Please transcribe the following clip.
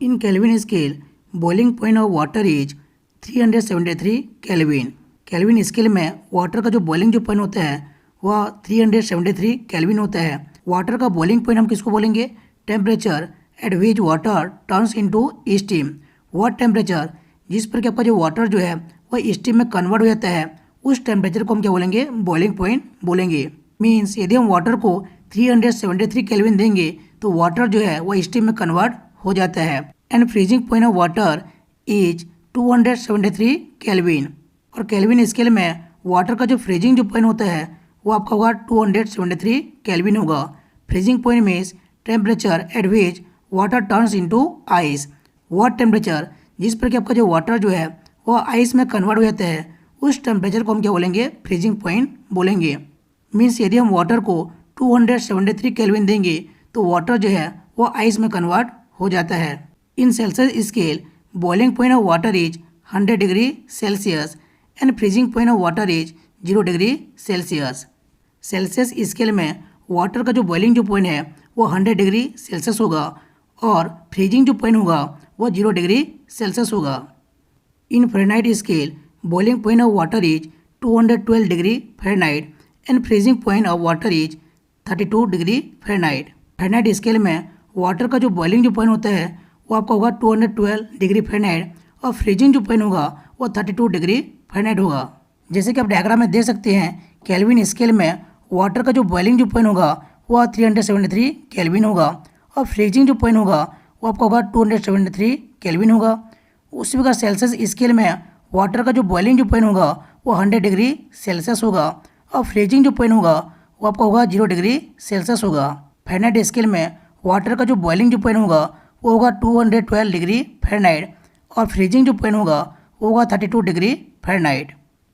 In Kelvin scale, boiling point of water is 373 kelvin. Kelvin scale में water का जो boiling जो point होता है वह 373 केल्विन होता है। वाटर का बॉइलिंग पॉइंट हम किसको बोलेंगे? Temperature at which water turns into steam. वह टेम्परेचर जिस पर कि आपका जो वाटर जो है वह स्टीम में कन्वर्ट हो जाता है, उस टेम्परेचर को हम क्या बोलेंगे? बॉइलिंग पॉइंट बोलेंगे। मीन्स यदि हम वाटर को 373 केल्विन देंगे तो वाटर जो है वह स्टीम में कन्वर्ट हो जाता है। And freezing point of water is 273 kelvin. और केल्विन स्केल में वाटर का जो फ्रीजिंग जो पॉइंट होता है वो आपका होगा 273 केल्विन होगा। Freezing point means temperature at which water turns into ice. वह टेम्परेचर जिस पर कि आपका जो वाटर जो है वह आइस में कन्वर्ट हो जाता है, उस टेम्परेचर को हम क्या बोलेंगे? फ्रीजिंग पॉइंट बोलेंगे। मीन्स यदि हम वाटर को 273 केल्विन देंगे तो वाटर जो है वह आइस में कन्वर्ट हो जाता है। इन Celsius scale boiling point of water is 100 degree Celsius and freezing point of water is 0 degree Celsius. Celsius scale में वाटर का जो बॉइलिंग जो पॉइंट है वो 100 डिग्री सेल्सियस होगा और फ्रीजिंग जो पॉइंट होगा वो 0 डिग्री सेल्सियस होगा। In Fahrenheit scale boiling point of water is 212 degree Fahrenheit and freezing point of water is 32 degree Fahrenheit. Fahrenheit scale में वाटर का जो बॉइलिंग जो पॉइंट होता है वो आपका होगा 212 डिग्री फ़ारेनहाइट और फ्रीजिंग जो पॉइंट होगा वो 32 डिग्री फ़ारेनहाइट होगा। जैसे कि आप डायग्राम में देख सकते हैं, केल्विन स्केल में वाटर का जो बॉइलिंग जो पॉइंट होगा वह 373 केल्विन होगा और फ्रीजिंग जो पॉइंट होगा वो आपका होगा 273 केल्विन होगा। उसी प्रकार सेल्सियस स्केल में वाटर का जो बॉइलिंग जो पॉइंट होगा वो 100 डिग्री सेल्सियस होगा और फ्रीजिंग जो पॉइंट होगा वो आपका होगा 0 डिग्री सेल्सियस होगा। फ़ारेनहाइट स्केल में वाटर का जो बॉइलिंग जो पॉइंट होगा वो होगा 212 डिग्री फ़ारेनहाइट और फ्रीजिंग जो पॉइंट होगा वो होगा 32 डिग्री फ़ारेनहाइट।